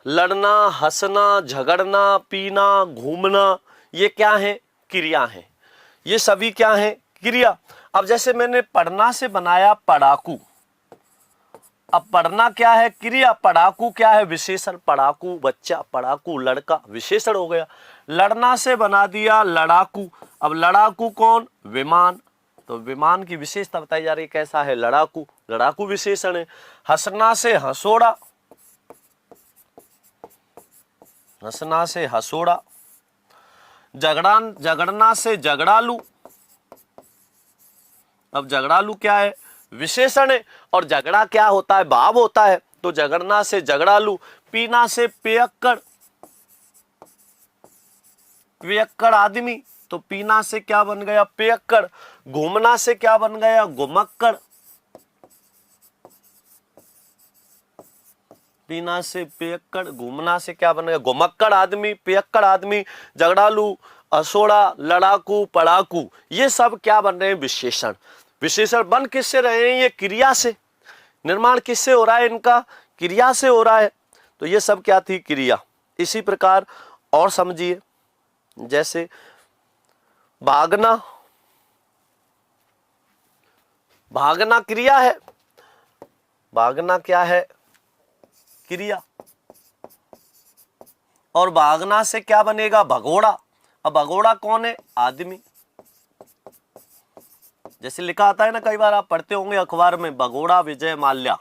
लड़ना, हंसना, झगड़ना, पीना, घूमना, ये क्या है क्रिया है, ये सभी क्या है क्रिया। अब जैसे मैंने पढ़ना से बनाया पढ़ाकू, अब पढ़ना क्या है क्रिया, पढ़ाकू क्या है विशेषण, पढ़ाकू बच्चा, पढ़ाकू लड़का, विशेषण हो गया। लड़ना से बना दिया लड़ाकू, अब लड़ाकू कौन, विमान, तो विमान की विशेषता बताई जा रही है कैसा है लड़ाकू, लड़ाकू विशेषण है। हंसना से हंसोड़ा, हंसना से हंसोड़ा, झगड़ना से झगड़ालू, अब झगड़ालू क्या है विशेषण है, और झगड़ा क्या होता है भाव होता है, तो झगड़ना से झगड़ालू। पीना से पियक्कड़, पियक्कड़ आदमी, तो पीना से क्या बन गया पियक्कड़। घूमना से क्या बन गया घुमक्कड़, पीना से पियक्कड़, घूमना से क्या बन गया घुमक्कड़ आदमी, पियक्कड़ आदमी, झगड़ालू, असोड़ा, लड़ाकू, पढ़ाकू, ये सब क्या बन रहे हैं विशेषण। विशेषण बन किससे रहे हैं, ये क्रिया से, निर्माण किससे हो रहा है इनका, क्रिया से हो रहा है, तो ये सब क्या थी क्रिया। इसी प्रकार और समझिए, जैसे भागना, भागना क्रिया है, भागना क्या है क्रिया, और भागना से क्या बनेगा भगोड़ा, अब भगोड़ा कौन है आदमी, जैसे लिखा आता है ना, कई बार आप पढ़ते होंगे अखबार में भगोड़ा विजय माल्या,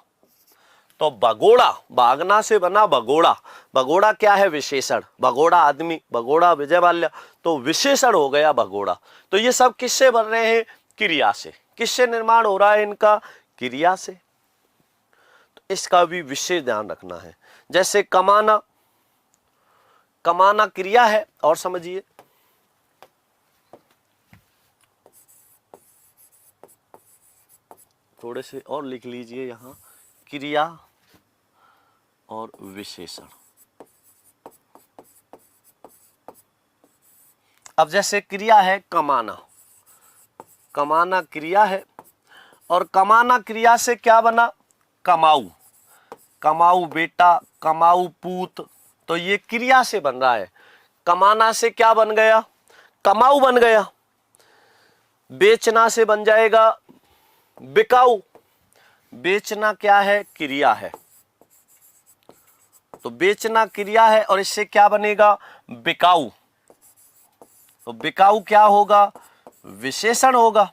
तो भगोड़ा भागना से बना भगोड़ा, भगोड़ा क्या है विशेषण, भगोड़ा आदमी, भगोड़ा विजय माल्या, तो विशेषण हो गया भगोड़ा। तो ये सब किससे बन रहे हैं क्रिया से, किससे निर्माण हो रहा है इनका क्रिया से, तो इसका भी विशेष ध्यान रखना है। जैसे कमाना, कमाना क्रिया है, और समझिए थोड़े से और लिख लीजिए यहां, क्रिया और विशेषण। अब जैसे क्रिया है कमाना, कमाना क्रिया है, और कमाना क्रिया से क्या बना कमाऊ, कमाऊ बेटा, कमाऊ पूत, तो ये क्रिया से बन रहा है। कमाना से क्या बन गया कमाऊ बन गया। बेचना से बन जाएगा बिकाऊ, बेचना क्या है क्रिया है, तो बेचना क्रिया है, और इससे क्या बनेगा बिकाऊ, तो बिकाऊ क्या होगा विशेषण होगा।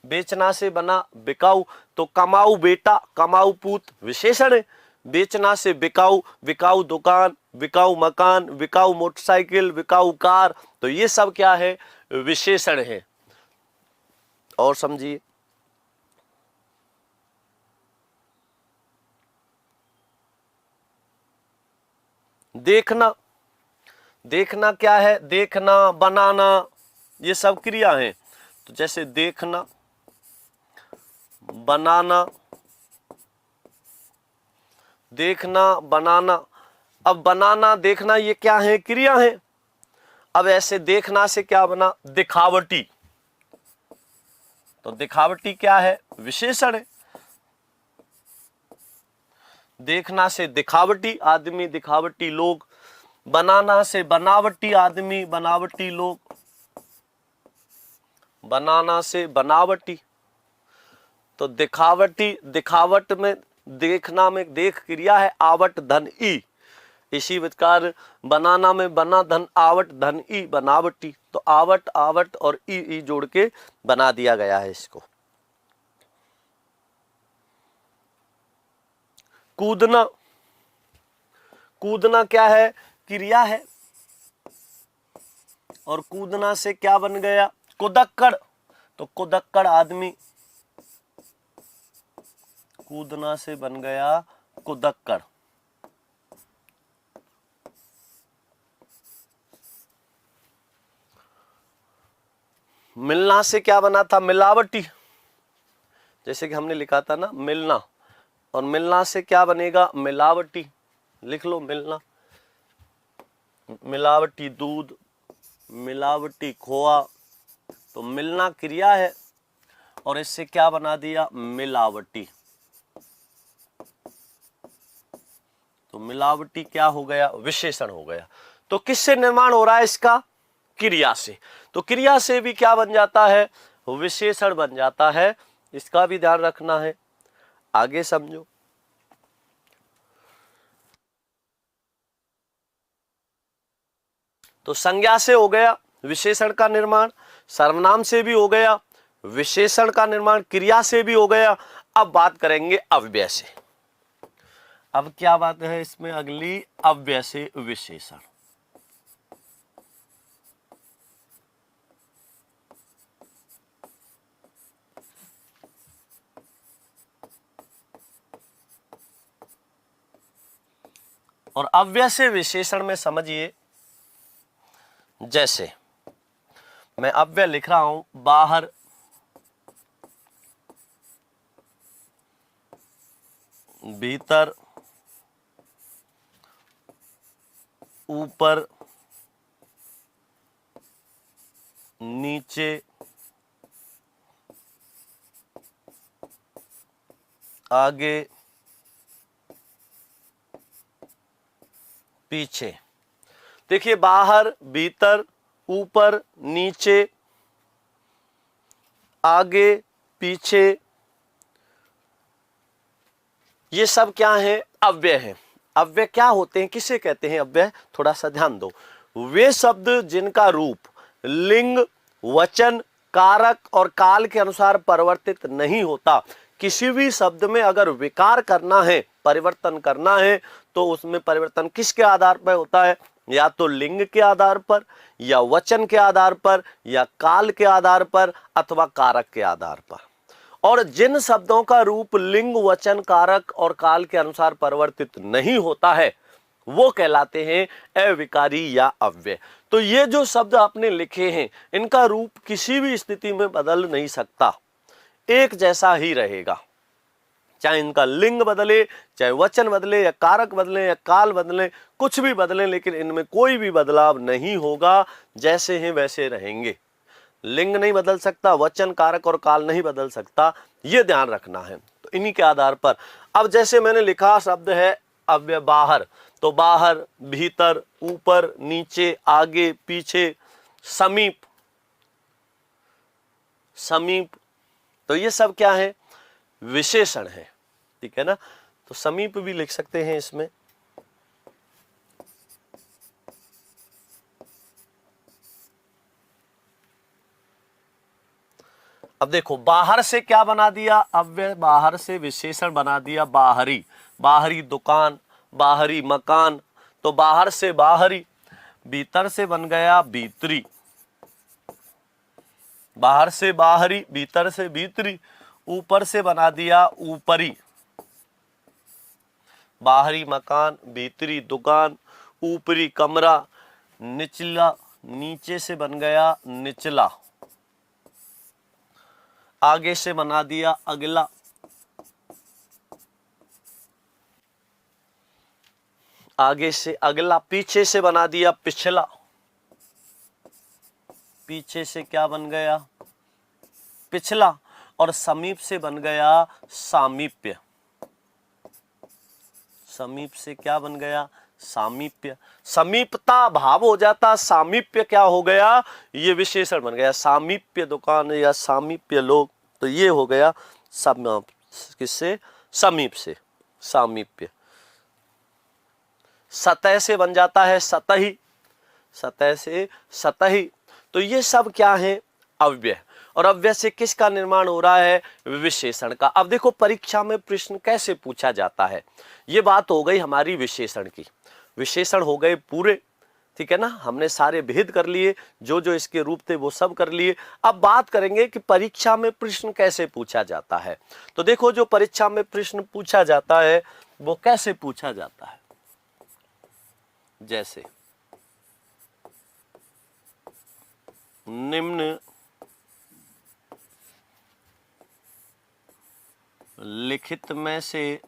बेचना से बना बिकाऊ, तो कमाऊ बेटा, कमाऊ पूत विशेषण है। बेचना से बिकाऊ, बिकाऊ दुकान, बिकाऊ मकान, बिकाऊ मोटरसाइकिल, बिकाऊ कार, तो ये सब क्या है विशेषण है। और समझिए, देखना, देखना क्या है देखना, बनाना, ये सब क्रिया है। तो जैसे देखना, बनाना, देखना, बनाना, अब बनाना देखना ये क्या है क्रिया है। अब ऐसे देखना से क्या बना दिखावटी, तो दिखावटी क्या है विशेषण है। देखना से दिखावटी आदमी, दिखावटी लोग। बनाना से बनावटी आदमी, बनावटी लोग। बनाना से बनावटी, तो दिखावटी, दिखावट में देखना में देख क्रिया है, आवट धन ई, इसी प्रकार बनाना में बना धन आवट धन ई, बनावटी। तो आवट आवट और ई जोड़ के बना दिया गया है इसको। कूदना, कूदना क्या है, क्रिया है, और कूदना से क्या बन गया, कुदक्कड़। तो कुदक्कड़ आदमी, कूदना से बन गया कुदक्कड़। मिलना से क्या बना था, मिलावटी। जैसे कि हमने लिखा था ना मिलना, और मिलना से क्या बनेगा, मिलावटी। लिख लो मिलना, मिलावटी दूध, मिलावटी खोआ। तो मिलना क्रिया है और इससे क्या बना दिया, मिलावटी। तो मिलावटी क्या हो गया, विशेषण हो गया। तो किससे निर्माण हो रहा है इसका, क्रिया से। तो क्रिया से भी क्या बन जाता है, विशेषण बन जाता है। इसका भी ध्यान रखना है, आगे समझो। तो संज्ञा से हो गया विशेषण का निर्माण, सर्वनाम से भी हो गया विशेषण का निर्माण, क्रिया से भी हो गया। अब बात करेंगे अव्यय से। अब क्या बात है इसमें अगली, अव्यय से विशेषण। और अव्यय से विशेषण में समझिए, जैसे मैं अव्यय लिख रहा हूं, बाहर, भीतर, ऊपर, नीचे, आगे, पीछे। देखिए बाहर, भीतर, ऊपर, नीचे, आगे, पीछे, ये सब क्या है, अव्यय है। अव्यय क्या होते हैं, किसे कहते हैं अव्यय, थोड़ा सा ध्यान दो। वे शब्द जिनका रूप लिंग, वचन, कारक और काल के अनुसार परिवर्तित नहीं होता। किसी भी शब्द में अगर विकार करना है, परिवर्तन करना है, तो उसमें परिवर्तन किसके आधार पर होता है, या तो लिंग के आधार पर, या वचन के आधार पर, या काल के आधार पर, अथवा कारक के आधार पर। और जिन शब्दों का रूप लिंग, वचन, कारक और काल के अनुसार परिवर्तित नहीं होता है, वो कहलाते हैं अविकारी या अव्यय। तो ये जो शब्द आपने लिखे हैं, इनका रूप किसी भी स्थिति में बदल नहीं सकता, एक जैसा ही रहेगा। चाहे इनका लिंग बदले, चाहे वचन बदले, या कारक बदले, या काल बदले, कुछ भी बदले, लेकिन इनमें कोई भी बदलाव नहीं होगा, जैसे हैं वैसे रहेंगे। लिंग नहीं बदल सकता, वचन, कारक और काल नहीं बदल सकता, ये ध्यान रखना है। तो इन्हीं के आधार पर अब जैसे मैंने लिखा शब्द है अव्यय बाहर, तो बाहर, भीतर, ऊपर, नीचे, आगे, पीछे, समीप, समीप, तो ये सब क्या है, विशेषण है, ठीक है ना। तो समीप भी लिख सकते हैं इसमें। अब देखो बाहर से क्या बना दिया, अव्यय बाहर से विशेषण बना दिया बाहरी। बाहरी दुकान, बाहरी मकान, तो बाहर से बाहरी। भीतर से बन गया भीतरी, बाहर से बाहरी, भीतर से भीतरी। ऊपर से बना दिया ऊपरी, बाहरी मकान, भीतरी दुकान, ऊपरी कमरा। निचला, नीचे से बन गया निचला। आगे से बना दिया अगला, आगे से अगला। पीछे से बना दिया पिछला, पीछे से क्या बन गया, पिछला। और समीप से बन गया सामीप्य। समीप से क्या बन गया? सामीप्य। समीपता भाव हो जाता, सामीप्य क्या हो गया? ये विशेषण बन गया। सामीप्य दुकान या सामीप्य लोग, तो ये हो गया समीप। किससे? समीप से, सामीप्य। सतह से बन जाता है सतही, सतह से सतही। तो ये सब क्या है? अव्यय। और अव्यय से किसका निर्माण हो रहा है? विशेषण का। अब देखो परीक्षा में प्रश्न कैसे पूछा जाता है। ये बात हो गई हमारी विशेषण की। विशेषण हो गए पूरे, ठीक है ना, हमने सारे भेद कर लिए, जो जो इसके रूप थे वो सब कर लिए। अब बात करेंगे कि परीक्षा में प्रश्न कैसे पूछा जाता है। तो देखो जो परीक्षा में प्रश्न पूछा जाता है वो कैसे पूछा जाता है। जैसे निम्न लिखित में से,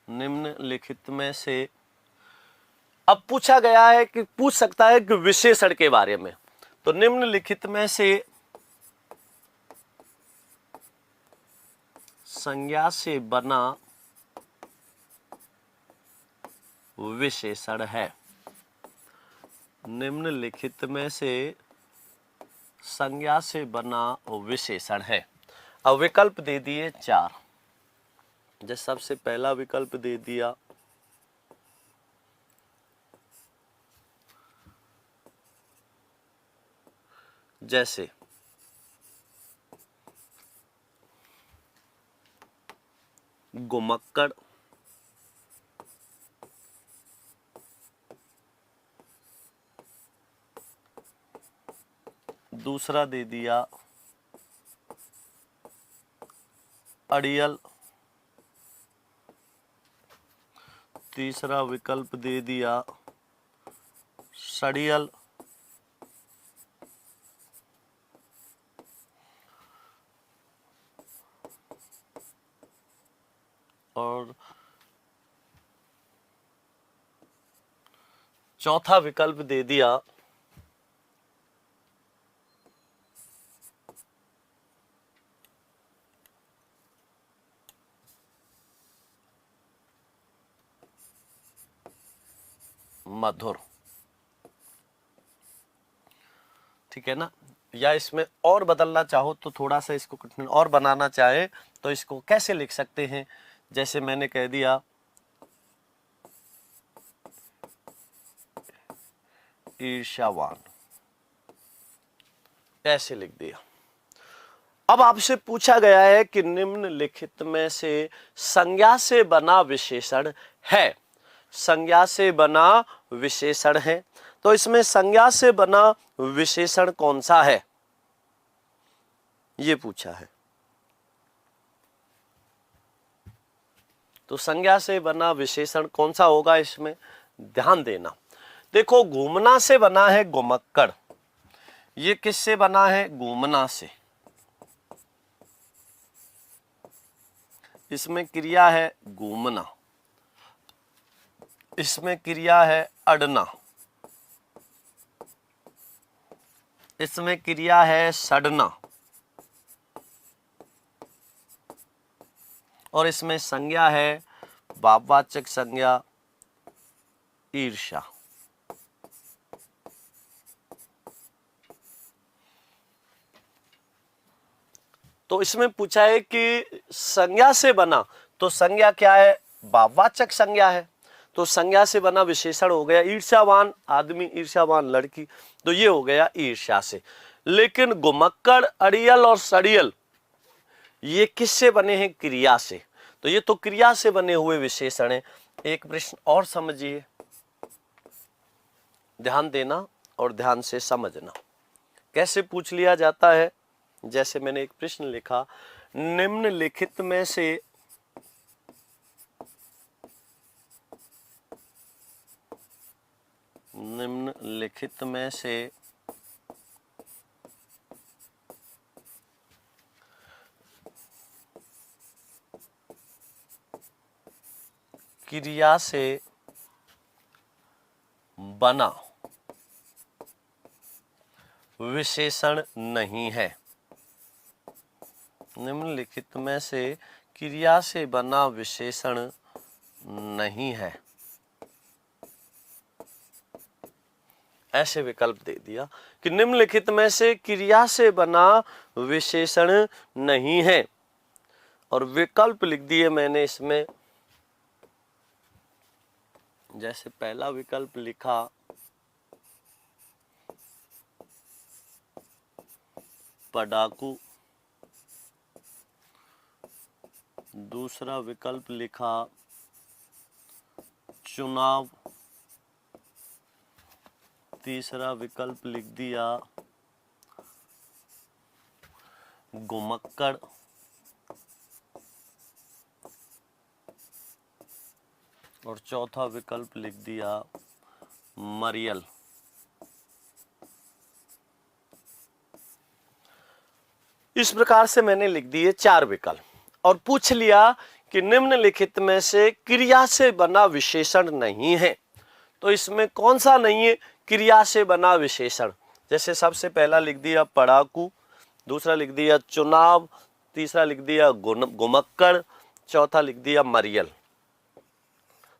निम्नलिखित में से, अब पूछा गया है कि पूछ सकता है कि विशेषण के बारे में। तो निम्नलिखित में से संज्ञा से बना विशेषण है। निम्नलिखित में से संज्ञा से बना विशेषण है। अब विकल्प दे दिए 4। जैसे सबसे पहला विकल्प दे दिया जैसे गुमक्कड़, दूसरा दे दिया अड़ियल, तीसरा विकल्प दे दिया सड़ियल, और चौथा विकल्प दे दिया मधुर। ठीक है ना। या इसमें और बदलना चाहो तो थोड़ा सा इसको कठिन और बनाना चाहे तो इसको कैसे लिख सकते हैं। जैसे मैंने कह दिया ईर्ष्यावान, ऐसे लिख दिया। अब आपसे पूछा गया है कि निम्नलिखित में से संज्ञा से बना विशेषण है। संज्ञा से बना विशेषण है, तो इसमें संज्ञा से बना विशेषण कौन सा है, ये पूछा है। तो संज्ञा से बना विशेषण कौन सा होगा, इसमें ध्यान देना। देखो घूमना से बना है गुमक्कड़, ये किससे बना है? घूमना से। इसमें क्रिया है घूमना, इसमें क्रिया है अड़ना, इसमें क्रिया है सड़ना, और इसमें संज्ञा है भाववाचक संज्ञा ईर्ष्या। तो इसमें पूछा है कि संज्ञा से बना, तो संज्ञा क्या है? भाववाचक संज्ञा है। तो संज्ञा से बना विशेषण हो गया ईर्ष्यावान आदमी, ईर्ष्यावान लड़की, तो ये हो गया ईर्ष्या से। लेकिन गुमक्कड़, अड़ियल और सड़ियल ये किससे बने हैं? क्रिया से। तो ये तो क्रिया से बने हुए विशेषण हैं। एक प्रश्न और समझिए, ध्यान देना और ध्यान से समझना। कैसे पूछ लिया जाता है? जैसे मैंने एक प्रश्न लिखा, निम्नलिखित में से क्रिया से बना विशेषण नहीं है। निम्नलिखित में से क्रिया से बना विशेषण नहीं है, ऐसे विकल्प दे दिया कि निम्नलिखित में से क्रिया से बना विशेषण नहीं है, और विकल्प लिख दिए मैंने इसमें। जैसे पहला विकल्प लिखा पढ़ाकू, दूसरा विकल्प लिखा चुनाव, तीसरा विकल्प लिख दिया घुमक्कड़, और चौथा विकल्प लिख दिया मरियल। इस प्रकार से मैंने लिख दिए 4 विकल्प और पूछ लिया कि निम्नलिखित में से क्रिया से बना विशेषण नहीं है, तो इसमें कौन सा नहीं है क्रिया से बना विशेषण। जैसे सबसे पहला लिख दिया पढ़ाकू, दूसरा लिख दिया चुनाव, तीसरा लिख दिया घुमक्कड़, चौथा लिख दिया मरियल।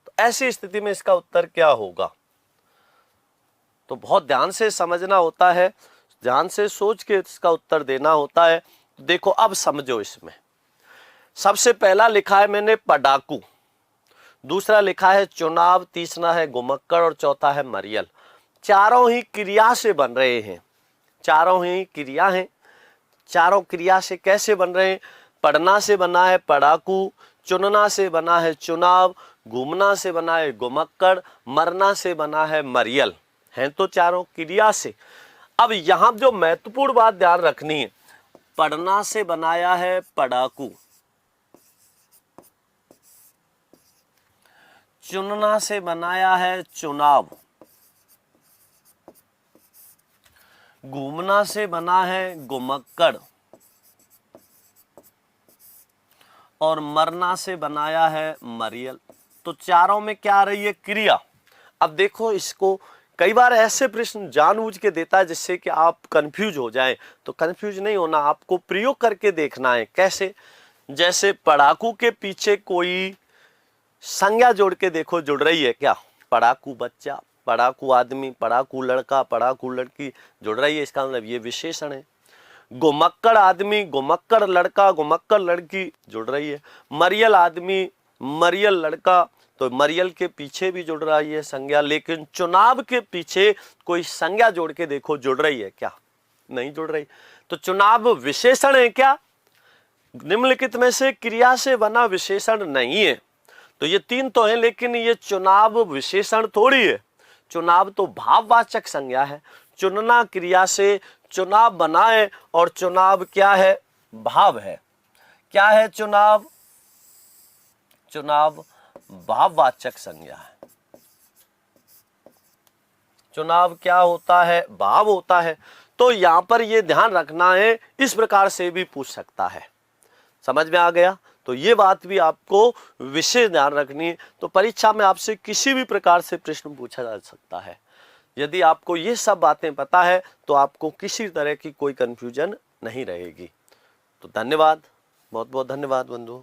तो ऐसी स्थिति में इसका उत्तर क्या होगा? तो बहुत ध्यान से समझना होता है, ध्यान से सोच के इसका उत्तर देना होता है। देखो अब समझो, इसमें सबसे पहला लिखा है मैंने पढ़ाकू, दूसरा लिखा है चुनाव, तीसरा है घुमक्कड़ और चौथा है मरियल। चारों ही क्रिया से बन रहे हैं, चारों ही क्रिया हैं। चारों क्रिया से कैसे बन रहे हैं? पढ़ना से बना है पढ़ाकू, चुनना से बना है चुनाव, घूमना से बना है घुमक्कड़, मरना से बना है मरियल। हैं तो चारों क्रिया से। अब यहां जो महत्वपूर्ण बात ध्यान रखनी है, पढ़ना से बनाया है पढ़ाकू, चुनना से बनाया है चुनाव, घूमना से बना है घुमक्कड़ और मरना से बनाया है मरियल। तो चारों में क्या आ रही है? क्रिया। अब देखो, इसको कई बार ऐसे प्रश्न जानबूझ के देता है जिससे कि आप कंफ्यूज हो जाएं। तो कंफ्यूज नहीं होना, आपको प्रयोग करके देखना है। कैसे? जैसे पढ़ाकू के पीछे कोई संज्ञा जोड़ के देखो, जुड़ रही है क्या? पढ़ाकू बच्चा, पढ़ाकू आदमी, पढ़ाकू लड़का, पढ़ाकू लड़की, जुड़ रही है, इसका मतलब ये विशेषण है। घुमक्कड़ आदमी, घुमक्कड़ लड़का, घुमक्कड़ लड़की, जुड़ रही है। मरियल आदमी, मरियल लड़का, तो मरियल के पीछे भी जुड़ रही है संज्ञा। लेकिन चुनाव के पीछे कोई संज्ञा जोड़ के देखो, जुड़ रही है क्या? नहीं जुड़ रही। तो चुनाव विशेषण है क्या? निम्नलिखित में से क्रिया से बना विशेषण नहीं है। तो ये 3 तो है, लेकिन ये चुनाव विशेषण थोड़ी है। चुनाव तो भाववाचक संज्ञा है। चुनना क्रिया से चुनाव बना है, और चुनाव क्या है? भाव है। क्या है चुनाव? चुनाव भाववाचक संज्ञा है। चुनाव क्या होता है? भाव होता है। तो यहां पर ये ध्यान रखना है, इस प्रकार से भी पूछ सकता है। समझ में आ गया? तो ये बात भी आपको विशेष ध्यान रखनी है। तो परीक्षा में आपसे किसी भी प्रकार से प्रश्न पूछा जा सकता है। यदि आपको ये सब बातें पता है तो आपको किसी तरह की कोई कंफ्यूजन नहीं रहेगी। तो धन्यवाद, बहुत बहुत धन्यवाद बंधुओं।